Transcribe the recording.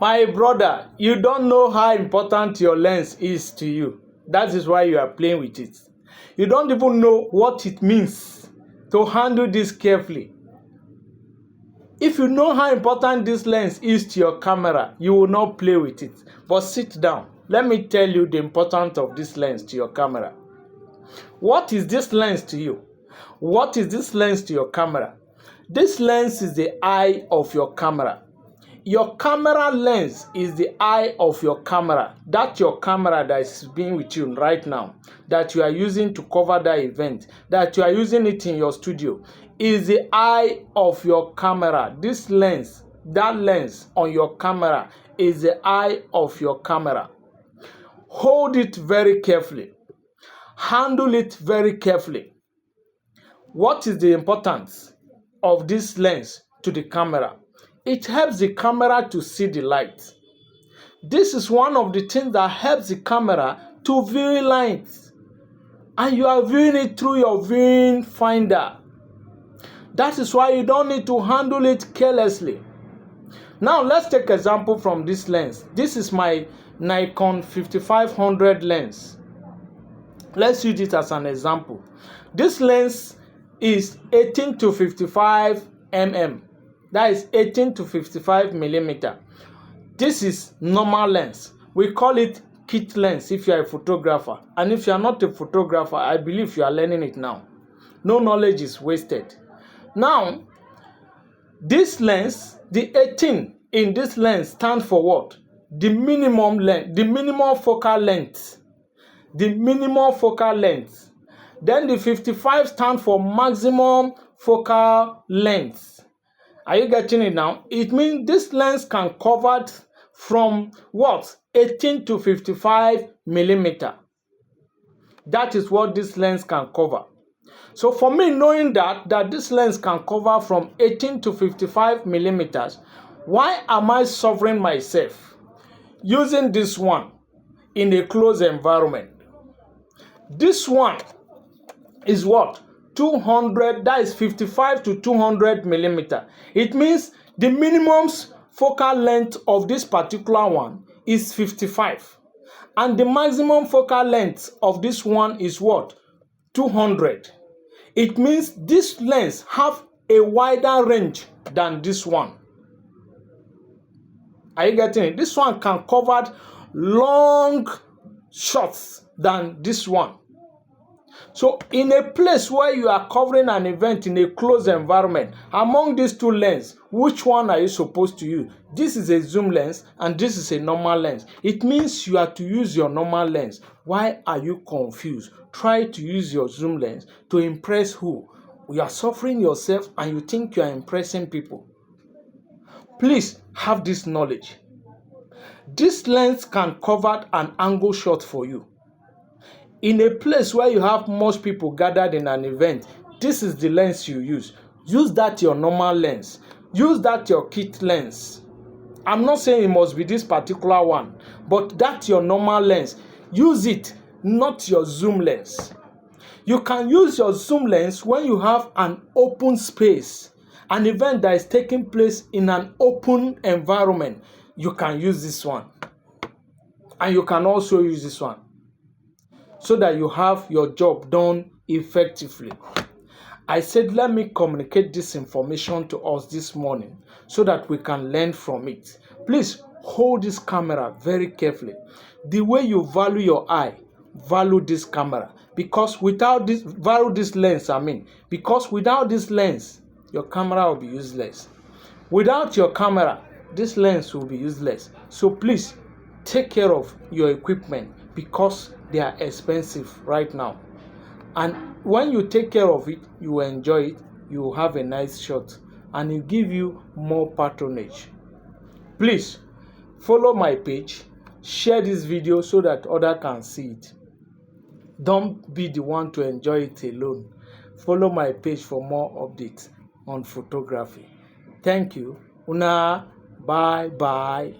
My brother, you don't know how important your lens is to you. That is why you are playing with it. You don't even know what it means to handle this carefully. If you know how important this lens is to your camera, you will not play with it. But sit down. Let me tell you the importance of this lens to your camera. What is this lens to you? What is this lens to your camera? This lens is the eye of your camera. Your camera lens is the eye of your camera. That's your camera that is being with you right now, that you are using to cover that event, that you are using it in your studio, is the eye of your camera. This lens, that lens on your camera is the eye of your camera. Hold it very carefully. Handle it very carefully. What is the importance of this lens to the camera? It helps the camera to see the light. This is one of the things that helps the camera to view light. And you are viewing it through your viewing finder. That is why you don't need to handle it carelessly. Now let's take an example from this lens. This is my Nikon 5500 lens. Let's use it as an example. This lens is 18 to 55 mm. That is 18 to 55 millimeter. This is normal lens. We call it kit lens if you are a photographer. And if you are not a photographer, I believe you are learning it now. No knowledge is wasted. Now, this lens, the 18 in this lens stands for what? The minimum length, the minimum focal length. The minimum focal length. Then the 55 stands for maximum focal length. Are you getting it now? It means this lens can cover from what? 18 to 55 millimeter. That is what this lens can cover. So for me, knowing that this lens can cover from 18 to 55 millimeters, why am I suffering myself using this one in a closed environment? This one is what? 200, that is 55 to 200 millimeter. It means the minimum focal length of this particular one is 55. And the maximum focal length of this one is what? 200. It means this lens have a wider range than this one. Are you getting it? This one can cover long shots than this one. So in a place where you are covering an event in a closed environment, among these two lenses, which one are you supposed to use? This is a zoom lens and this is a normal lens. It means you are to use your normal lens. Why are you confused? Try to use your zoom lens to impress who? You are suffering yourself and you think you are impressing people. Please have this knowledge. This lens can cover an angle shot for you. In a place where you have most people gathered in an event, this is the lens you use. Use that your normal lens. Use that your kit lens. I'm not saying it must be this particular one, but that's your normal lens. Use it, not your zoom lens. You can use your zoom lens when you have an open space, an event that is taking place in an open environment. You can use this one. And you can also use this one, so that you have your job done effectively. I said, let me communicate this information to us this morning so that we can learn from it. Please hold this camera very carefully. The way you value your eye, value this camera. Because without this, value this lens, because without this lens, your camera will be useless. Without your camera, this lens will be useless. So please take care of your equipment because they are expensive right now. And when you take care of it, you will enjoy it, you will have a nice shot, and it give you more patronage. Please follow my page, share this video so that others can see it. Don't be the one to enjoy it alone. Follow my page for more updates on photography. Thank you. Una, bye bye.